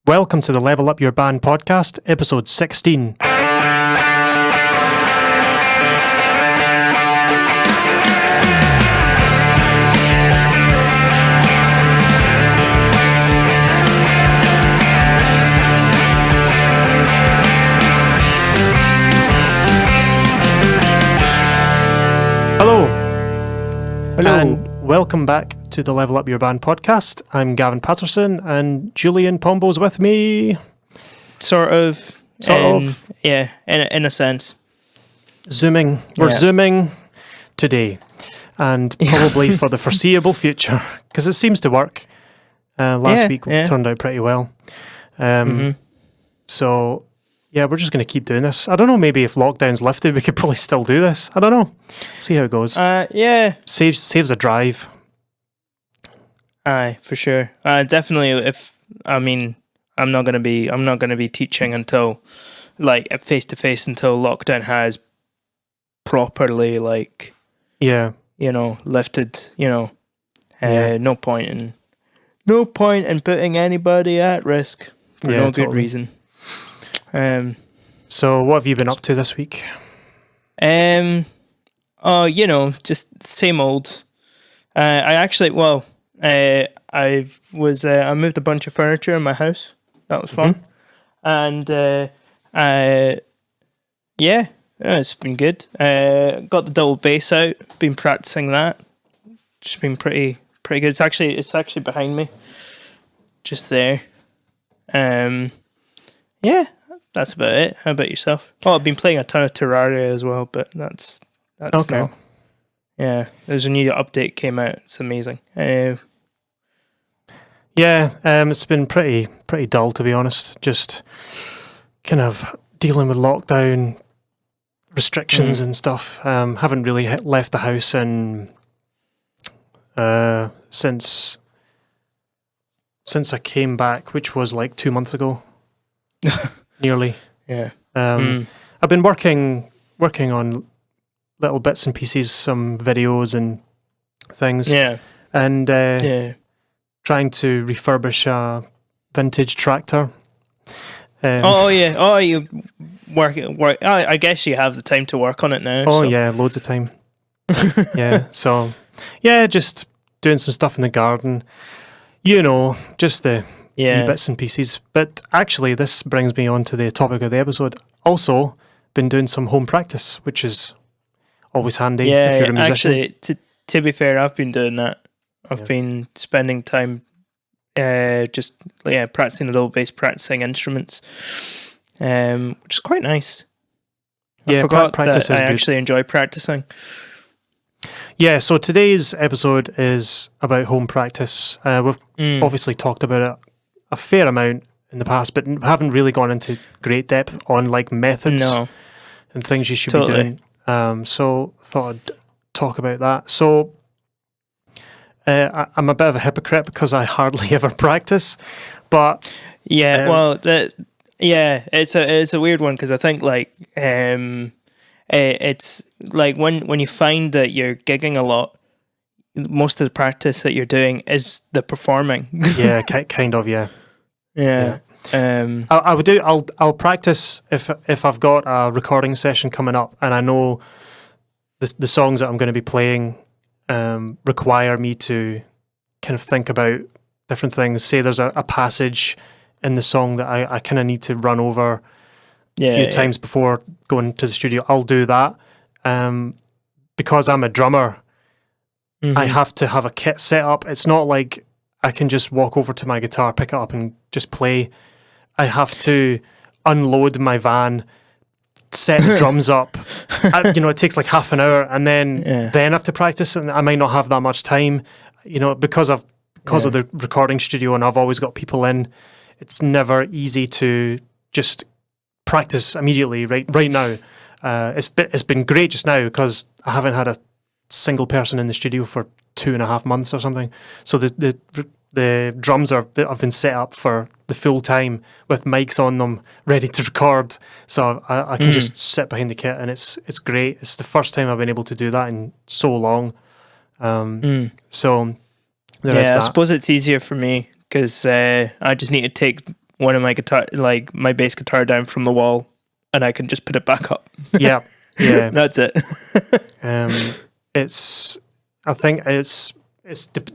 Welcome to the Level Up Your Band podcast, episode 16. Hello. And welcome back to the Level Up Your Band podcast. I'm Gavin Patterson and Julian Pombo's with me. Sort of. Yeah, in a sense. Zooming. We're zooming today and probably for the foreseeable future because it seems to work. Last week turned out pretty well. So, yeah, we're just going to keep doing this. I don't know, maybe if lockdown's lifted, we could probably still do this. I don't know. See how it goes. Yeah. Saves a drive. Aye, for sure. Definitely. I'm not gonna be teaching until face to face until lockdown has properly lifted. No point in putting anybody at risk for no good reason. So what have you been up to this week? Just same old. I moved a bunch of furniture in my house. That was fun. And it's been good. Got the double bass out. Been practicing that. Just been pretty good. It's actually behind me. Just there. That's about it. How about yourself? Oh, I've been playing a ton of Terraria as well, but that's okay. Not. Yeah, there's a new update came out. It's amazing. It's been pretty dull, to be honest. Just kind of dealing with lockdown restrictions and stuff. Haven't really left the house since I came back, which was like 2 months ago. Nearly. Yeah. I've been working on little bits and pieces, some videos and things. Yeah. And trying to refurbish a vintage tractor. You work. I guess you have the time to work on it now. Oh, so. Yeah, loads of time. So just doing some stuff in the garden. Just the wee bits and pieces. But actually, this brings me on to the topic of the episode. Also, been doing some home practice, which is always handy if you're a musician. Actually, to be fair, I've been doing that. I've been spending time practicing the double bass, practicing instruments, which is quite nice. I forgot practice that I actually enjoy practicing. Yeah, so today's episode is about home practice. We've obviously talked about it a fair amount in the past, but haven't really gone into great depth on methods and things you should be doing. So thought I'd talk about that. So I'm a bit of a hypocrite because I hardly ever practice, but it's a weird one because I think it's like when you find that you're gigging a lot, most of the practice that you're doing is the performing. Yeah, kind of, yeah. Yeah. I'll practice if I've got a recording session coming up and I know the songs that I'm going to be playing require me to kind of think about different things. Say there's a passage in the song that I kind of need to run over a few times before going to the studio. I'll do that. Because I'm a drummer, I have to have a kit set up. It's not like I can just walk over to my guitar, pick it up and just play. I have to unload my van, set drums up. It takes like half an hour, and then I have to practice, and I might not have that much time. Because of the recording studio, and I've always got people in. It's never easy to just practice immediately. Right now, it's been great just now because I haven't had a single person in the studio for 2.5 months or something. So the drums have been set up for the full time with mics on them, ready to record. So I can just sit behind the kit, and it's great. It's the first time I've been able to do that in so long. So there is that. I suppose it's easier for me because I just need to take one of my my bass guitar down from the wall, and I can just put it back up. Yeah, yeah. That's it. I think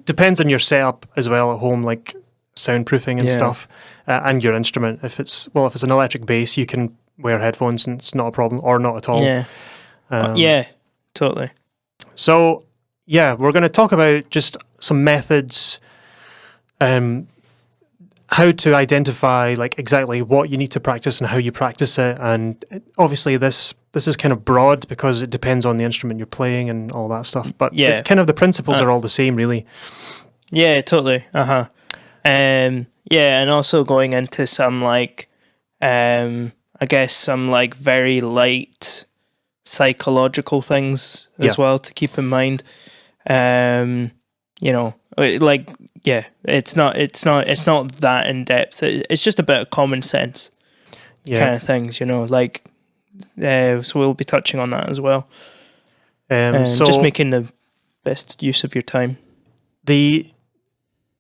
depends on your setup as well at home, like soundproofing and stuff, and your instrument. If it's an electric bass, you can wear headphones and it's not a problem, or not at all. Yeah, yeah, totally. So yeah, we're going to talk about just some methods, how to identify like exactly what you need to practice and how you practice it. And obviously this is kind of broad because it depends on the instrument you're playing and all that stuff. But it's kind of the principles are all the same, really. Yeah, totally. Yeah, and also going into some like, I guess some like very light psychological things as well to keep in mind. You know, like, yeah, it's not that in depth. It's just a bit of common sense kind of things, you know, like, so we'll be touching on that as well. So just making the best use of your time.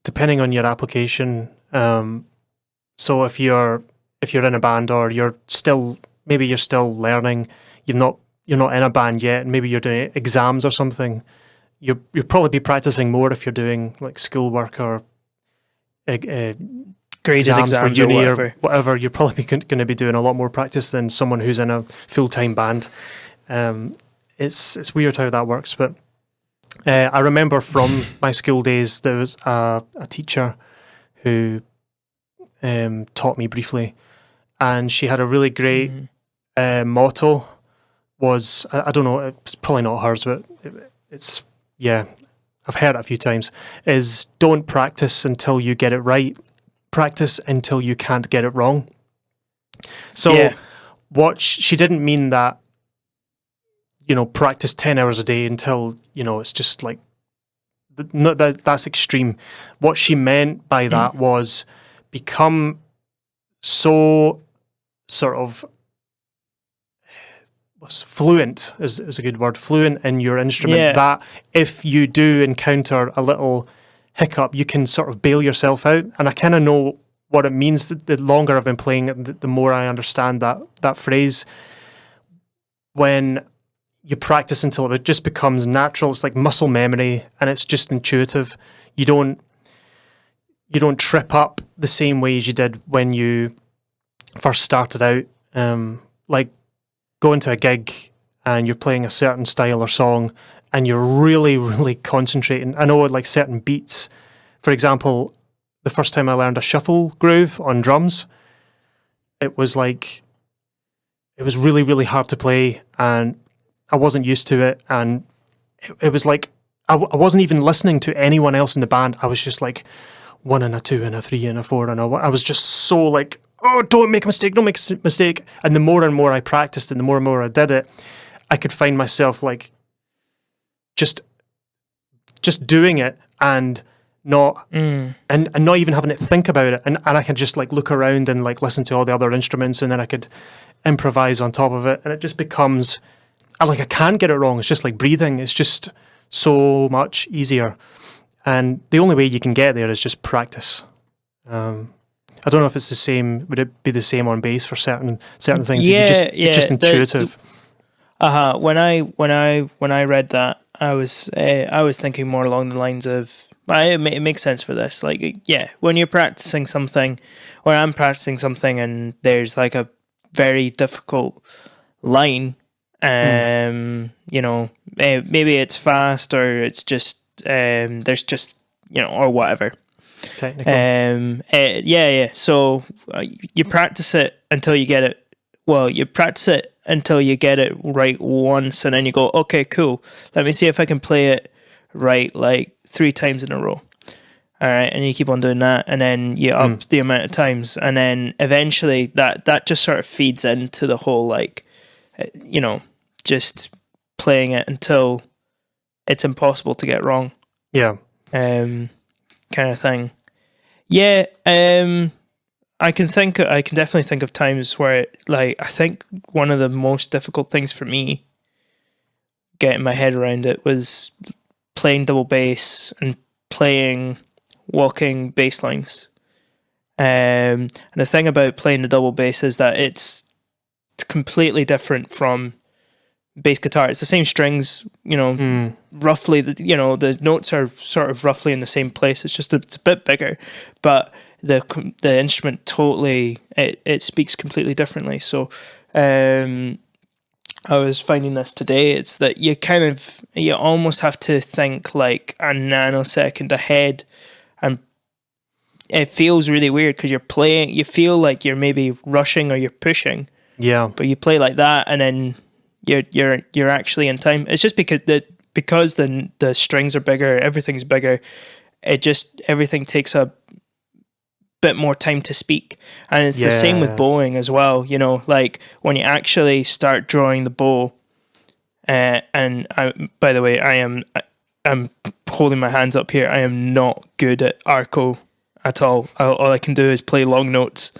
Depending on your application, so if you're in a band or you're still learning, you're not in a band yet, and maybe you're doing exams or something, you'll probably be practicing more if you're doing like schoolwork or graded exams for uni or whatever. You're probably going to be doing a lot more practice than someone who's in a full-time band. It's weird how that works, but I remember from my school days there was a teacher who taught me briefly, and she had a really great motto. Was I don't know, it's probably not hers, but it's I've heard it a few times, is don't practice until you get it right. Practice until you can't get it wrong. So what she didn't mean that, you know, practice 10 hours a day until, you know, it's just like, no, that's extreme. What she meant by that was become so sort of, fluent is a good word, fluent in your instrument, that if you do encounter a little hiccup, you can sort of bail yourself out. And I kind of know what it means. The longer I've been playing it, the more I understand that phrase. When you practice until it just becomes natural, it's like muscle memory, and it's just intuitive. You don't trip up the same way as you did when you first started out. Like going to a gig and you're playing a certain style or song and you're really, really concentrating. I know like certain beats. For example, the first time I learned a shuffle groove on drums, it was really, really hard to play, and I wasn't used to it. And it was like, I wasn't even listening to anyone else in the band. I was just like 1 and a 2 and a 3 and a 4 and a 1. I was just so like, oh, don't make a mistake, don't make a mistake. And the more and more I practiced and the more and more I did it, I could find myself like just doing it and not and not even having to think about it. And I can just like look around and like listen to all the other instruments, and then I could improvise on top of it. And it just becomes, I can't get it wrong. It's just like breathing. It's just so much easier. And the only way you can get there is just practice. I don't know if it's the same. Would it be the same on bass for certain things? It's just intuitive. When I read that, I was thinking more along the lines of, it makes sense for this. Like, when you're practicing something, or I'm practicing something, and there's like a very difficult line, you know, maybe it's fast, or it's just there's just, you know, or whatever. Technical. So you practice it until you get it. Well, you practice it until you get it right once, and then you go, okay, cool. Let me see if I can play it right like 3 times in a row. All right, and you keep on doing that, and then you up the amount of times, and then eventually that just sort of feeds into the whole, like, you know, just playing it until it's impossible to get wrong. Yeah. Kind of thing. Yeah, I can definitely think of times where I think one of the most difficult things for me getting my head around it was playing double bass and playing walking bass lines. And the thing about playing the double bass is that it's completely different from bass guitar. It's the same strings, roughly. The notes are sort of roughly in the same place. It's just it's a bit bigger, but the instrument totally it speaks completely differently. So I was finding this today. It's that you almost have to think like a nanosecond ahead, and it feels really weird because you're playing. You feel like you're maybe rushing or you're pushing. Yeah, but you play like that, and then you're actually in time. It's just because the strings are bigger, everything's bigger. Everything takes a bit more time to speak, and it's the same with bowing as well. Like when you actually start drawing the bow. And by the way, I'm holding my hands up here. I am not good at arco at all. All I can do is play long notes.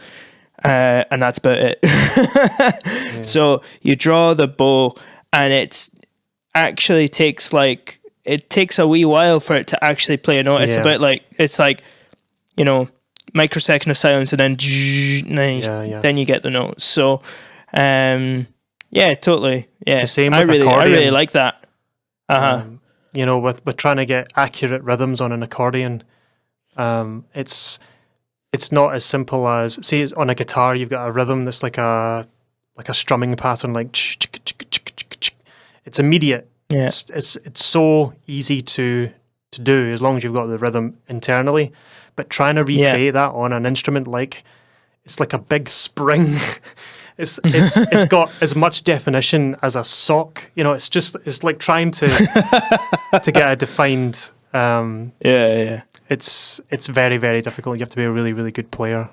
And that's about it. So you draw the bow, and it actually takes a wee while for it to actually play a note. It's about it's like microsecond of silence, and then you get the notes. So totally. Yeah, the same with I accordion. really like that. With trying to get accurate rhythms on an accordion, it's not as simple as, see, on a guitar you've got a rhythm that's like a strumming pattern, like it's immediate. Yeah. It's so easy to do as long as you've got the rhythm internally. But trying to recreate that on an instrument, it's like a big spring. It's got as much definition as a sock. It's like trying to get a defined. It's very, very difficult. You have to be a really, really good player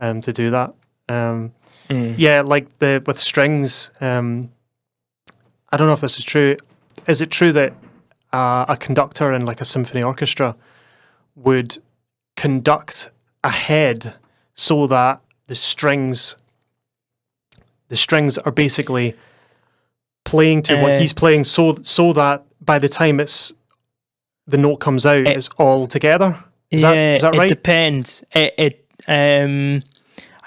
to do that. Yeah, like with strings. I don't know if this is true. Is it true that a conductor in like a symphony orchestra would conduct ahead so that the strings are basically playing to what he's playing, so that by the time the note comes out, it's all together? Is that right? It depends. I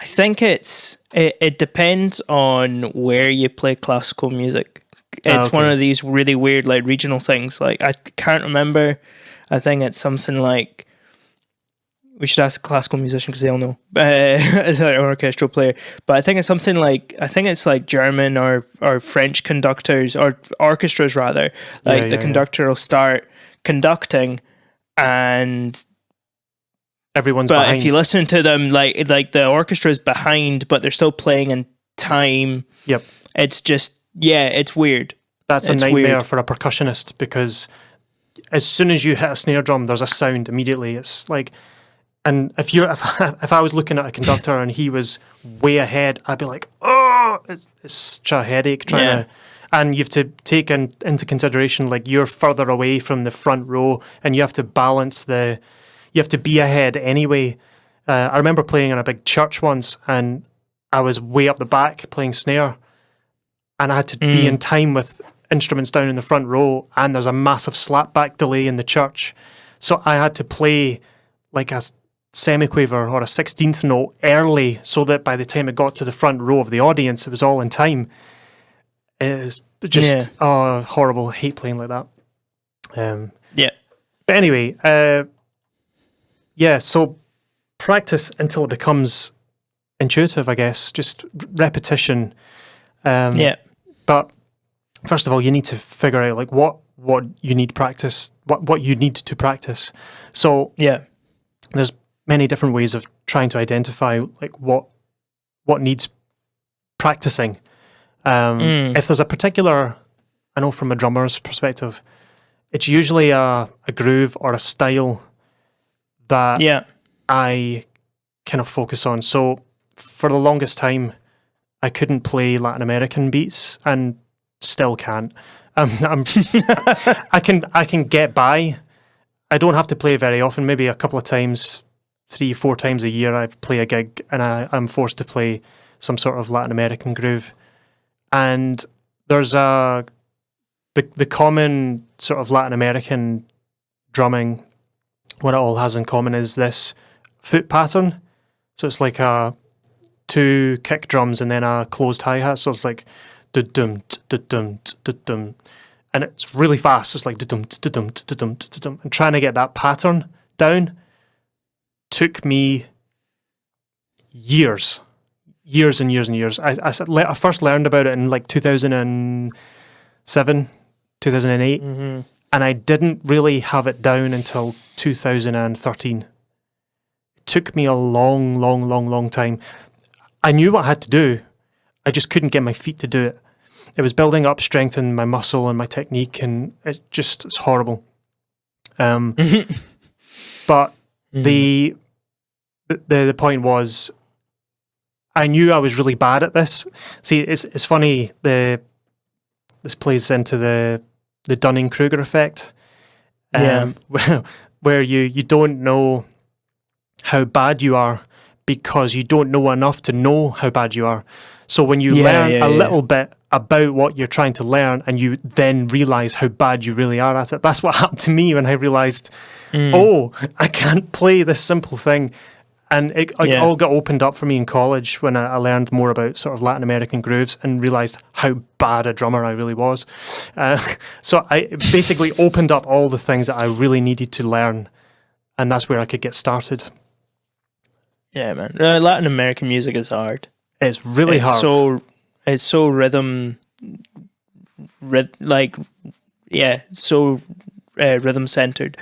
think it depends on where you play classical music. It's one of these really weird like regional things. Like I can't remember. I think it's something like, we should ask a classical musician because they'll know. An orchestral player. But I think it's something like, it's like German or French conductors, or orchestras rather. Like the conductor will start conducting, and everyone's behind. If you listen to them, like the orchestra is behind, but they're still playing in time. Yep. It's just, it's weird. It's a nightmare for a percussionist, because as soon as you hit a snare drum, there's a sound immediately. It's like, and if I was looking at a conductor and he was way ahead, I'd be like, oh, it's such a headache trying to. And you have to take into consideration, like, you're further away from the front row, and you have to balance you have to be ahead anyway. I remember playing in a big church once, and I was way up the back playing snare, and I had to be in time with instruments down in the front row, and there's a massive slapback delay in the church. So I had to play like a semiquaver or a 16th note early, so that by the time it got to the front row of the audience, it was all in time. It's just horrible. I hate playing like that. But anyway, so practice until it becomes intuitive, I guess. Just repetition. But first of all, you need to figure out like what you need practice, what you need to practice. So there's many different ways of trying to identify like what needs practicing. If there's a particular, I know from a drummer's perspective, it's usually a groove or a style that I kind of focus on. So for the longest time, I couldn't play Latin American beats, and still can't. I can get by. I don't have to play very often. Maybe a couple of times, 3-4 times a year, I play a gig, and I'm forced to play some sort of Latin American groove. And there's the common sort of Latin American drumming. What it all has in common is this foot pattern. So it's like two kick drums and then a closed hi-hat. So it's like da-dum, da-dum, da-dum. And it's really fast. So it's like da-dum, da-dum, da-dum, da-dum. And trying to get that pattern down took me years and years and years. I first learned about it in like 2007, 2008. Mm-hmm. And I didn't really have it down until 2013. It took me a long time. I knew what I had to do. I just couldn't get my feet to do it. It was building up strength in my muscle and my technique, and it's horrible. But the point was, I knew I was really bad at this. See, it's funny. This plays into the Dunning-Kruger effect, where you don't know how bad you are because you don't know enough to know how bad you are. So when you learn a little bit about what you're trying to learn and you then realize how bad you really are at it, that's what happened to me when I realized, oh, I can't play this simple thing. And it all got opened up for me in college when I learned more about sort of Latin American grooves and realized how bad a drummer I really was. So I basically opened up all the things that I really needed to learn, and that's where I could get started. Yeah, man. Latin American music is hard. It's really hard. It's so rhythm centered.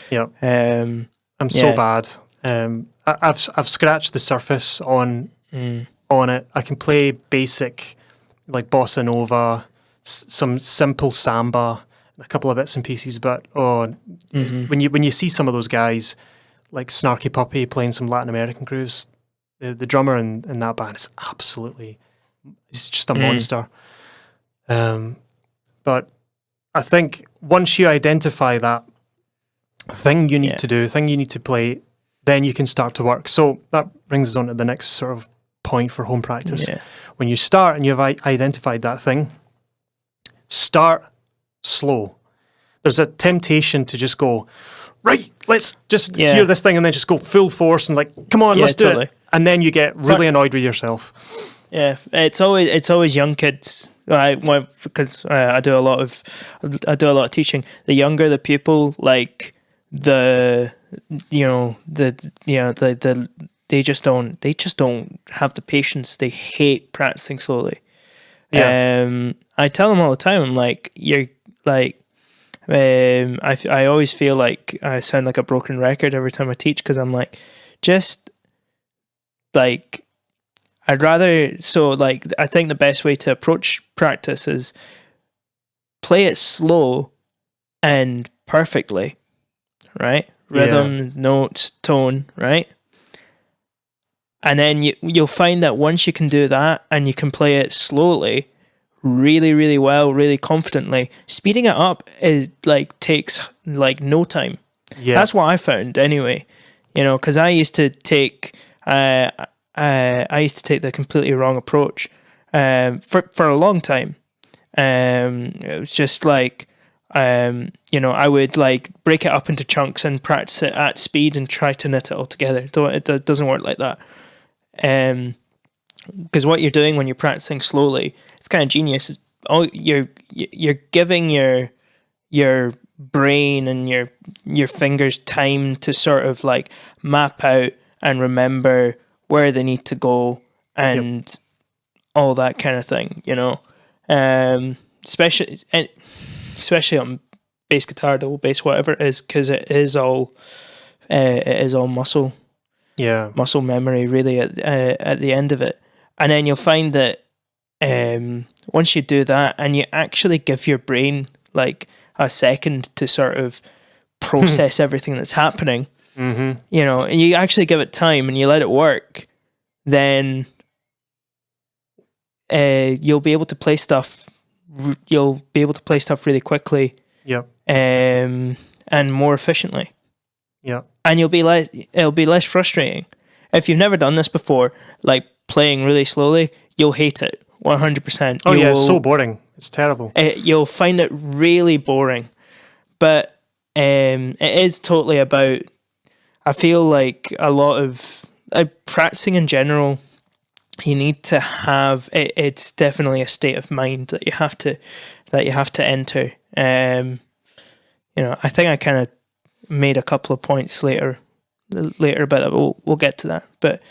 Yeah. I'm so bad. I've scratched the surface on it. I can play basic, like bossa nova, some simple samba, a couple of bits and pieces. But when you see some of those guys, like Snarky Puppy playing some Latin American grooves, the drummer in that band is he's just a monster. But I think once you identify that thing you need to do, thing you need to play, then you can start to work. So that brings us on to the next sort of point for home practice. Yeah. When you start and you've identified that thing, start slow. There's a temptation to just go, right, let's just hear this thing and then just go full force and like, come on, let's do it. And then you get really annoyed with yourself. Yeah, it's always young kids. Because I do a lot of teaching. The younger the pupil, like they just don't have the patience. They hate practicing slowly. Yeah. I tell them all the time, I'm like, you're like, I always feel like I sound like a broken record every time I teach, because I'm like, just like, I think the best way to approach practice is play it slow and perfectly, right? Rhythm, notes, tone, right? And then you'll find that once you can do that and you can play it slowly, really, really well, really confidently, speeding it up takes like no time. Yeah. That's what I found anyway, because I used to take the completely wrong approach for a long time. It was just like, I would like break it up into chunks and practice it at speed and try to knit it all together. It doesn't work like that. Because what you're doing when you're practicing slowly, it's kind of genius. You're giving your brain and your fingers time to sort of like map out and remember where they need to go and all that kind of thing, especially on bass guitar, double bass, whatever it is, because it is all muscle memory really at the end of it. And then you'll find that once you do that and you actually give your brain like a second to sort of process everything that's happening, and you actually give it time and you let it work, then you'll be able to play stuff. You'll be able to play stuff really quickly, and more efficiently. Yeah, and it'll be less frustrating. If you've never done this before, like playing really slowly, you'll hate it 100%. Oh, it's so boring. It's terrible. You'll find it really boring, but it is totally about. I feel like a lot of practicing in general, you need to have it. It's definitely a state of mind that you have to enter. I think I kind of made a couple of points later about that. We'll get to that. But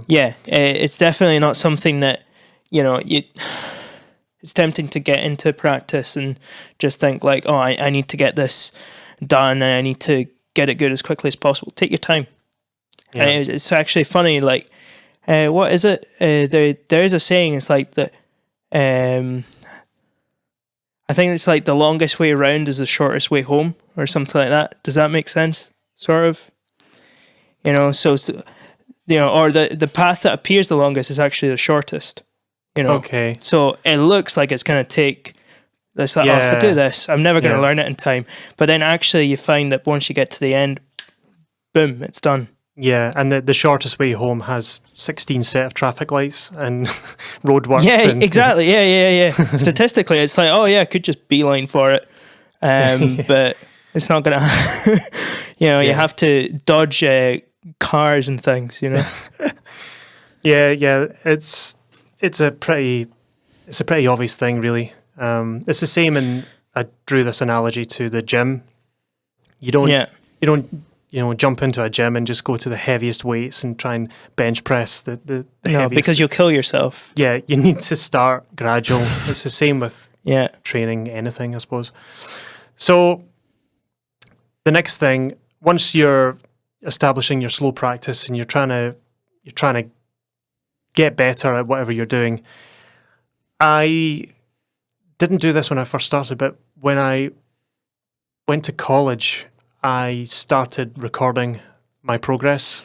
yeah, it's definitely not something that it's tempting to get into practice and just think like, oh, I need to get this done and I need to get it good as quickly as possible. Take your time. Yeah. And it's actually funny, like, what is it? There is a saying, it's like that, I think it's like the longest way around is the shortest way home or something like that. Does that make sense? Sort of? So or the path that appears the longest is actually the shortest. Okay. So it looks like it's going to take this. Like, if I do this, I'm never going to learn it in time. But then actually you find that once you get to the end, boom, it's done. Yeah, and the shortest way home has 16 set of traffic lights and roadworks. Yeah, exactly. Yeah. Statistically, it's like, oh yeah, I could just beeline for it. But it's not going to, you have to dodge cars and things, Yeah, it's a pretty obvious thing, really. It's the same, and I drew this analogy to the gym. You don't jump into a gym and just go to the heaviest weights and try and bench press the heaviest. Because you'll kill yourself. Yeah, you need to start gradual. It's the same with training anything, I suppose. So the next thing, once you're establishing your slow practice and you're trying to get better at whatever you're doing. I didn't do this when I first started, but when I went to college, I started recording my progress.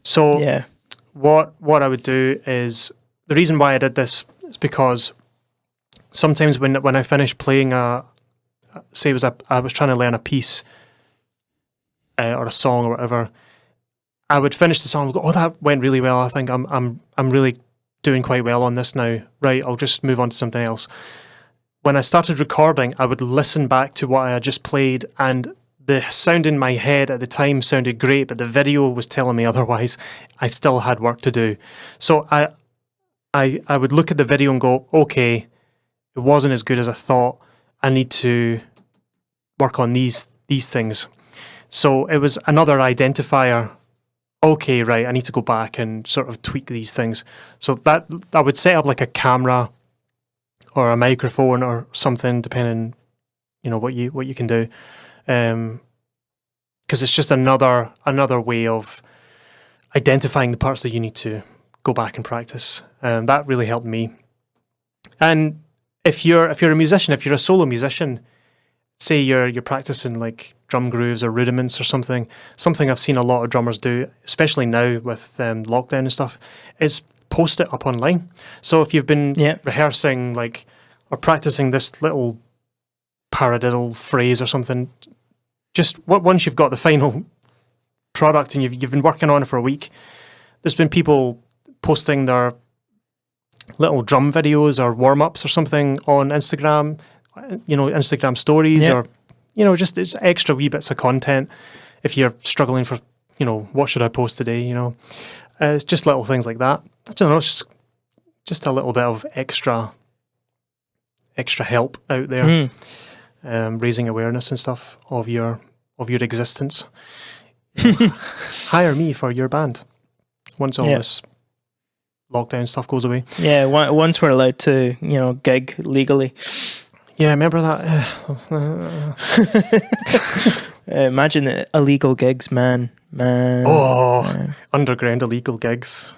So what I would do is, the reason why I did this is because sometimes when I finished playing I was trying to learn a piece or a song or whatever, I would finish the song and go, oh, that went really well. I think I'm really doing quite well on this now. Right, I'll just move on to something else. When I started recording, I would listen back to what I had just played, and the sound in my head at the time sounded great, but the video was telling me otherwise. I still had work to do. So I would look at the video and go, okay, it wasn't as good as I thought. I need to work on these things. So it was another identifier. Okay, right, I need to go back and sort of tweak these things. So that I would set up like a camera or a microphone or something, depending, what you can do. Because it's just another way of identifying the parts that you need to go back and practice. That really helped me. And if you're a musician, if you're a solo musician, say you're practicing like drum grooves or rudiments or something I've seen a lot of drummers do, especially now with lockdown and stuff, is post it up online. So if you've been rehearsing or practicing this little paradiddle phrase or something, just once you've got the final product and you've been working on it for a week, there's been people posting their little drum videos or warm-ups or something on Instagram, Instagram stories or, just it's extra wee bits of content if you're struggling for, what should I post today, It's just little things like that. I don't know, it's just a little bit of extra help out there, raising awareness and stuff of your existence. Hire me for your band once all this lockdown stuff goes away. Yeah, once we're allowed to, gig legally. Yeah, remember that? Imagine illegal gigs, man. Underground illegal gigs.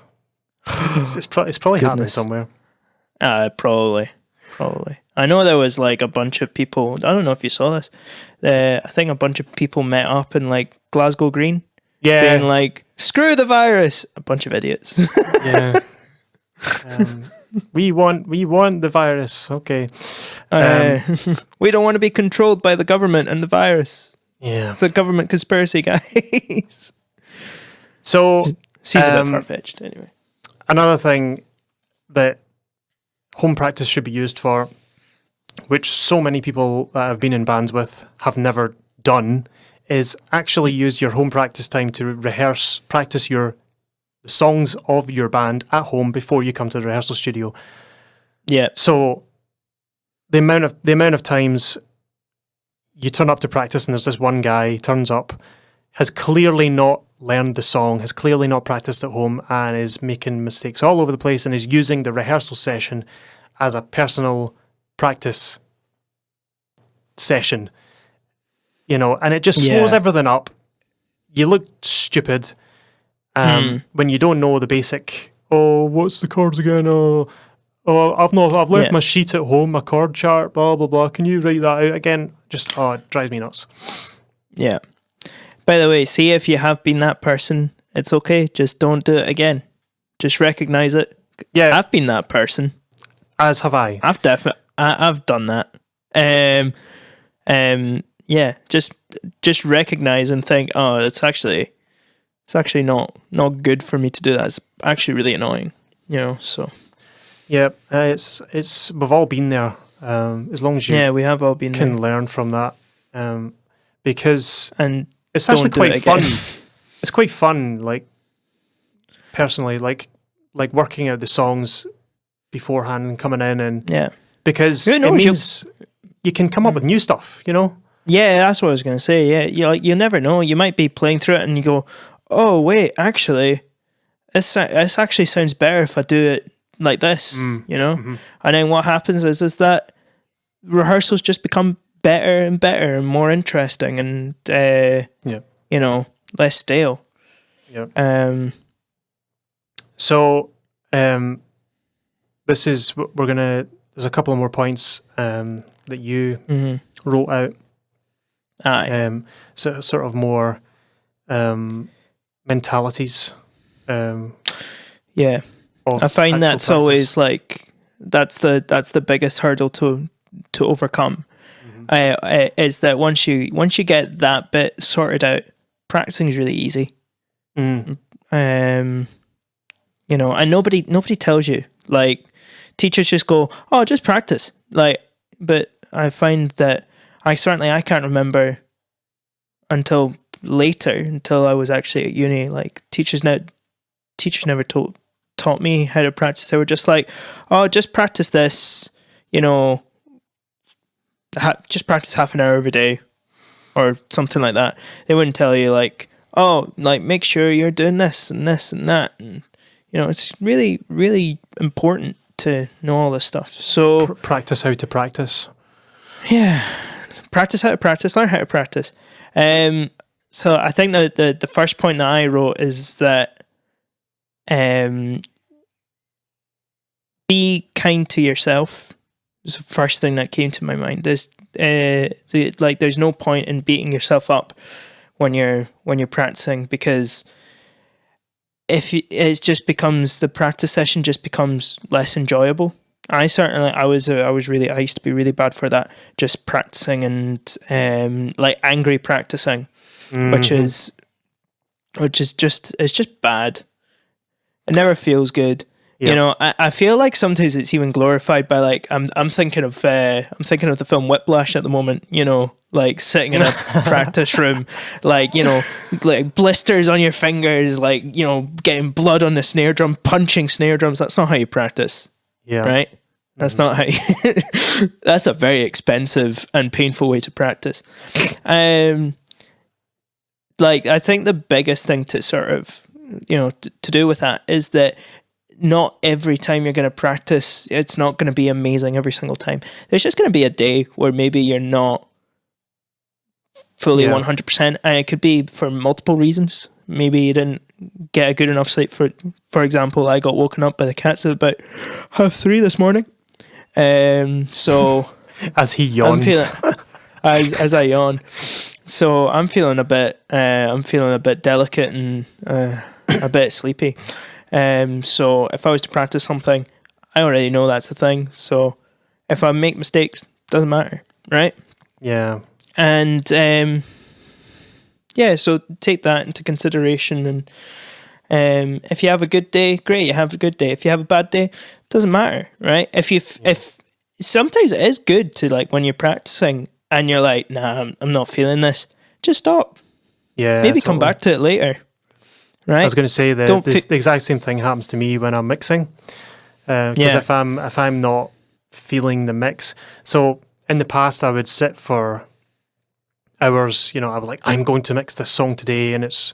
It's probably happening somewhere. Probably. I know there was a bunch of people. I don't know if you saw this. I think a bunch of people met up in Glasgow Green. Yeah, being screw the virus. A bunch of idiots. Yeah. We want the virus. Okay. We don't want to be controlled by the government and the virus. Yeah. It's a government conspiracy, guys. So seems a bit far-fetched anyway. Another thing that home practice should be used for, which so many people that I've been in bands with have never done, is actually use your home practice time to practice your songs of your band at home before you come to the rehearsal studio. Yeah. So the amount of times you turn up to practice and there's this one guy turns up, has clearly not learned the song, has clearly not practiced at home, and is making mistakes all over the place and is using the rehearsal session as a personal practice session, and it just slows everything up. You look stupid when you don't know the basic. Oh, what's the chords again? Oh, I've left my sheet at home, my chord chart, blah blah blah. Can you write that out again? Just it drives me nuts. Yeah. By the way, see, if you have been that person, it's okay. Just don't do it again. Just recognize it. Yeah, I've been that person. As have I. I've done that. Yeah. Just recognize and think, oh, it's actually not good for me to do that. It's actually really annoying. So. Yeah, it's we've all been there. As long as you we have all been can there. learn from that, because and it's actually quite fun. Again. It's quite fun, like personally, like working out the songs beforehand and coming in, and because it means you can come up with new stuff. Yeah, that's what I was gonna say. Yeah, you never know. You might be playing through it and you go, "Oh wait, actually, this actually sounds better if I do it like this." Mm-hmm. And then what happens is that rehearsals just become better and better and more interesting and less stale. Yeah. So this is there's a couple of more points that you wrote out. Aye. So sort of more mentalities. Yeah. I find that's practice. always like that's the biggest hurdle to overcome. Is that once you get that bit sorted out, practicing is really easy. And nobody tells you. Like, teachers just go, "Oh, just practice." Like, but I find that I can't remember until I was actually at uni. Like, teachers never taught me how to practice. They were just like, "Oh, just practice this, just practice half an hour every day," or something like that. They wouldn't tell you like, "Oh, like make sure you're doing this and this and that." And it's really, really important to know all this stuff. So practice how to practice. Yeah, practice how to practice. Learn how to practice. So I think that the first point that I wrote is that be kind to yourself. It's the first thing that came to my mind. There's no point in beating yourself up when you're practicing, because the practice session just becomes less enjoyable. I used to be really bad for that, just practicing and like angry practicing, which is just bad. It never feels good. Yeah. I feel like sometimes it's even glorified by like I'm thinking of the film Whiplash at the moment. Like sitting in a practice room, like like blisters on your fingers, like getting blood on the snare drum, punching snare drums. That's not how you practice. Yeah. Right. That's not how you. That's a very expensive and painful way to practice. Like I think the biggest thing to sort of to do with that is that not every time you're going to practice, it's not going to be amazing every single time. There's just going to be a day where maybe you're not fully 100%, and it could be for multiple reasons. Maybe you didn't get a good enough sleep. For example, I got woken up by the cats at about 3:30 this morning. So as he yawns, as I yawn, so I'm feeling a bit delicate and a bit sleepy. So if I was to practice something, I already know that's a thing. So if I make mistakes, doesn't matter, right? Yeah. And so take that into consideration. And if you have a good day, great, you have a good day. If you have a bad day, doesn't matter, right? If sometimes it is good to, like, when you're practicing and you're like, nah, I'm not feeling this, just stop. Yeah. Maybe come back to it later. I was going to say Don't the exact same thing happens to me when I'm mixing. Because if I'm not feeling the mix, so in the past I would sit for hours. I was like, I'm going to mix this song today, and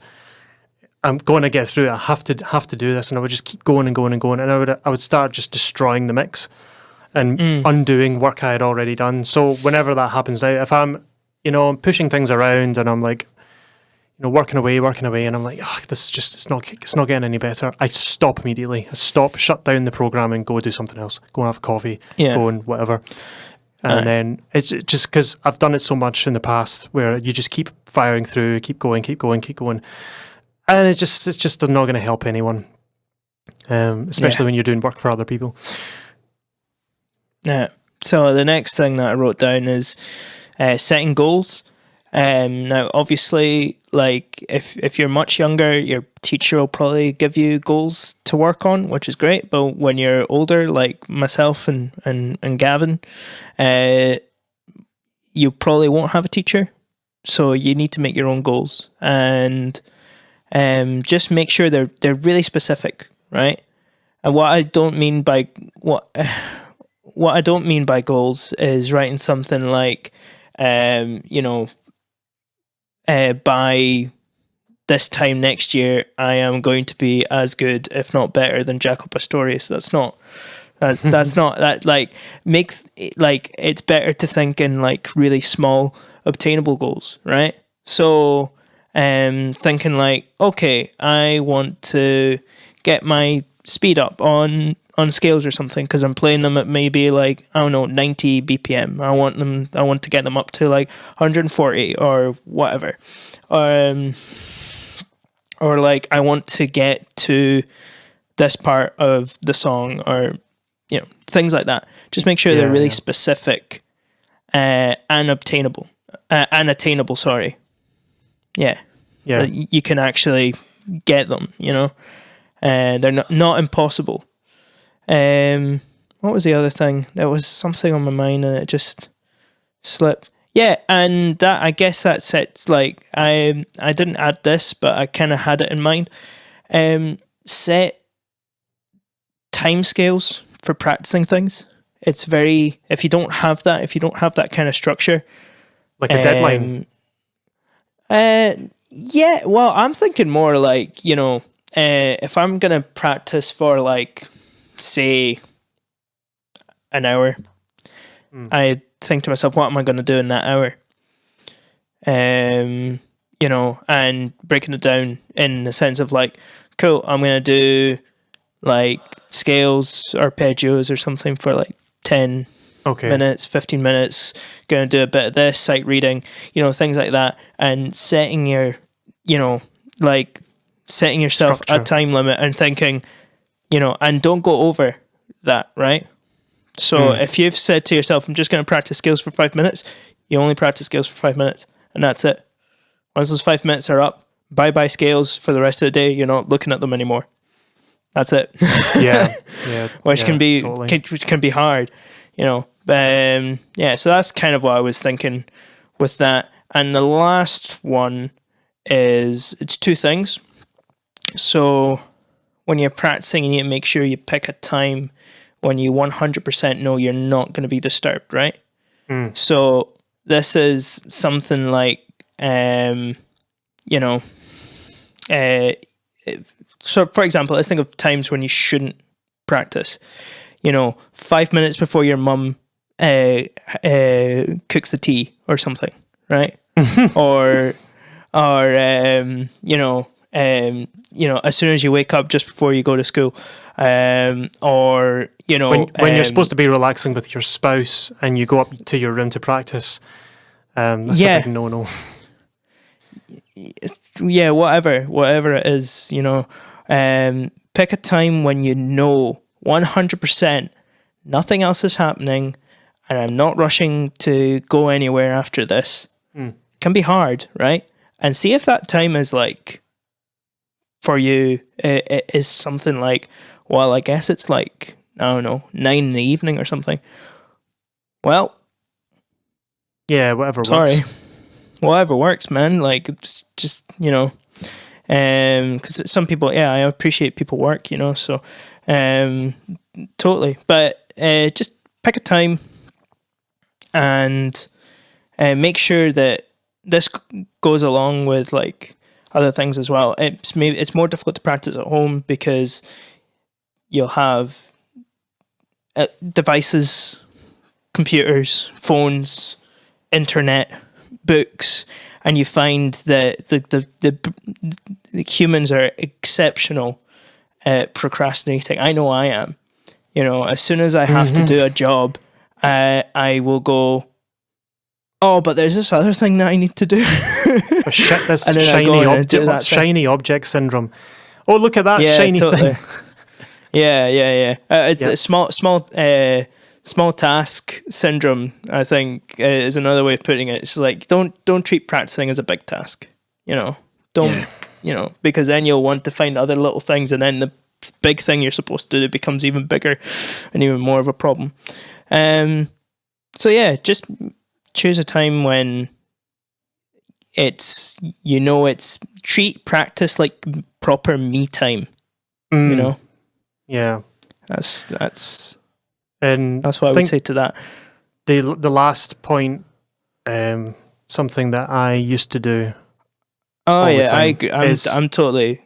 I'm going to get through it. I have to do this, and I would just keep going and going and going, and I would start just destroying the mix and undoing work I had already done. So whenever that happens now, if I'm pushing things around and I'm like, working away, and I'm like, this is just it's not getting any better. I stop immediately. Shut down the program, and go do something else. Go and have a coffee. Go and whatever. And then it's just because I've done it so much in the past, where you just keep firing through, keep going, and it's just not going to help anyone, especially when you're doing work for other people. Yeah. So the next thing that I wrote down is setting goals. Now, obviously, like if you're much younger, your teacher will probably give you goals to work on, which is great. But when you're older, like myself and Gavin, you probably won't have a teacher, so you need to make your own goals, and just make sure they're really specific, right? And what I don't mean by goals is writing something like, by this time next year, I am going to be as good, if not better, than Jaco Pastorius. That's not that, like, makes like it's better to think in like really small obtainable goals, right? So thinking like, okay, I want to get my speed up on scales or something, because I'm playing them at maybe like, I don't know, 90 BPM. I want to get them up to like 140 or whatever. Or like, I want to get to this part of the song, or things like that. Just make sure they're really specific and attainable. Sorry. Yeah. You can actually get them. They're not impossible. What was the other thing? There was something on my mind and it just slipped. Yeah, and that, I guess that sets, like, I didn't add this, but I kind of had it in mind. Set timescales for practicing things. It's very, if you don't have that kind of structure, like a deadline. Yeah, well, I'm thinking more like, if I'm gonna practice for like, say, an hour, I think to myself, what am I going to do in that hour? And breaking it down in the sense of like, cool, I'm going to do like scales, arpeggios or something for like 10 minutes, 15 minutes, going to do a bit of this, sight reading, things like that, and setting yourself structure. a time limit and thinking, and don't go over that, right? So if you've said to yourself, I'm just going to practice scales for 5 minutes, you only practice scales for 5 minutes, and that's it. Once those 5 minutes are up, bye-bye scales for the rest of the day. You're not looking at them anymore. That's it. Yeah. Which can be totally. can be hard, So that's kind of what I was thinking with that. And the last one is, it's two things. So when you're practicing, you need to make sure you pick a time when you 100% know you're not going to be disturbed, right? So this is something like, so for example, let's think of times when you shouldn't practice. 5 minutes before your mum cooks the tea or something, right? or as soon as you wake up just before you go to school, or when you're supposed to be relaxing with your spouse and you go up to your room to practice, that's a big no. Yeah, whatever it is, pick a time when 100% nothing else is happening, and I'm not rushing to go anywhere after this. Can be hard, right? And see if that time is like, for you, it is something like, well, I guess it's like, I don't know, 9 in the evening or something. Well, yeah, whatever sorry. works. Whatever works, man. Like, it's just, Because some people, I appreciate people work, so totally. But just pick a time and make sure that this goes along with like other things as well. It's more difficult to practice at home because you'll have devices, computers, phones, internet, books, and you find that the humans are exceptional at procrastinating. I know I am. As soon as I have to do a job, I will go, oh, but there's this other thing that I need to do. Oh, shit, this shiny shiny object syndrome. Oh, look at that shiny thing. Yeah. It's a small task syndrome, I think, is another way of putting it. It's like don't treat practicing as a big task. Because then you'll want to find other little things, and then the big thing you're supposed to do becomes even bigger and even more of a problem. So yeah, just choose a time when it's treat practice like proper me time. Yeah, that's and what I would say to that. The last point, something that I used to do. Oh yeah, I agree. I'm totally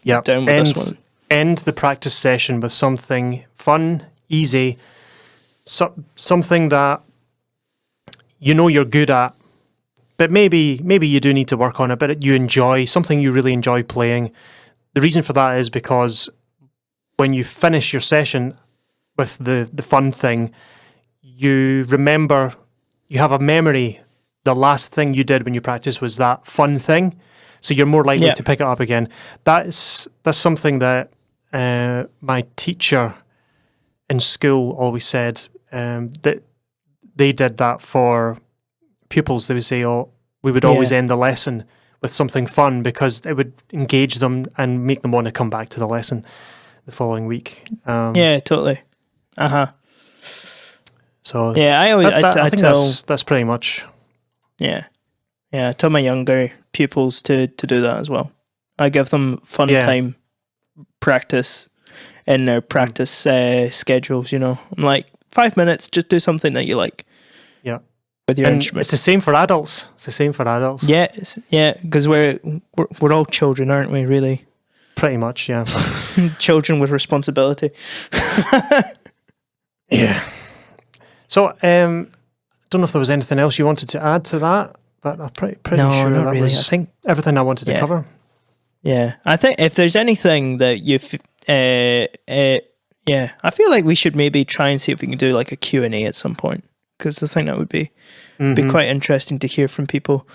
down with this one. End the practice session with something fun, easy, something that you're good at, but maybe you do need to work on it, but you enjoy, something you really enjoy playing. The reason for that is because when you finish your session with the fun thing, you remember, you have a memory, the last thing you did when you practiced was that fun thing, so you're more likely to pick it up again. That's something that my teacher in school always said, that they did that for pupils. They would say, we would always end the lesson with something fun because it would engage them and make them want to come back to the lesson the following week. Totally. So I think that's pretty much. Yeah, I tell my younger pupils to do that as well. I give them fun time practice in their practice schedules. I'm like, 5 minutes, just do something that you like. Yeah. With your instrument. It's the same for adults. Yeah, because we're all children, aren't we, really? Pretty much, yeah. Children with responsibility. Yeah. So, don't know if there was anything else you wanted to add to that, but I'm pretty sure not that really. was I think everything I wanted to cover. Yeah, I think if there's anything that I feel like we should maybe try and see if we can do like a Q&A at some point, because I think that would be quite interesting to hear from people.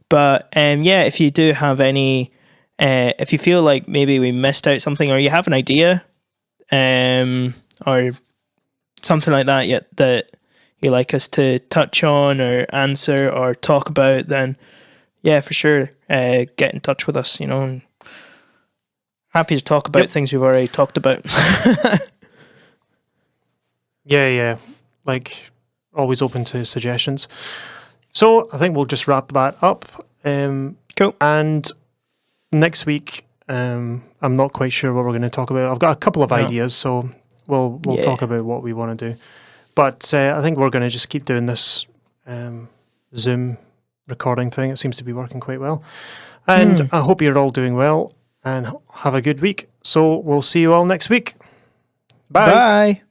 But if you do have any, if you feel like maybe we missed out something, or you have an idea, or something like that, that you like us to touch on or answer or talk about, then for sure, get in touch with us. And happy to talk about things we've already talked about. Yeah. Like, always open to suggestions. So I think we'll just wrap that up. Cool. And next week, I'm not quite sure what we're going to talk about. I've got a couple of ideas, so we'll talk about what we want to do. But I think we're going to just keep doing this Zoom recording thing. It seems to be working quite well. And I hope you're all doing well and have a good week. So we'll see you all next week. Bye. Bye.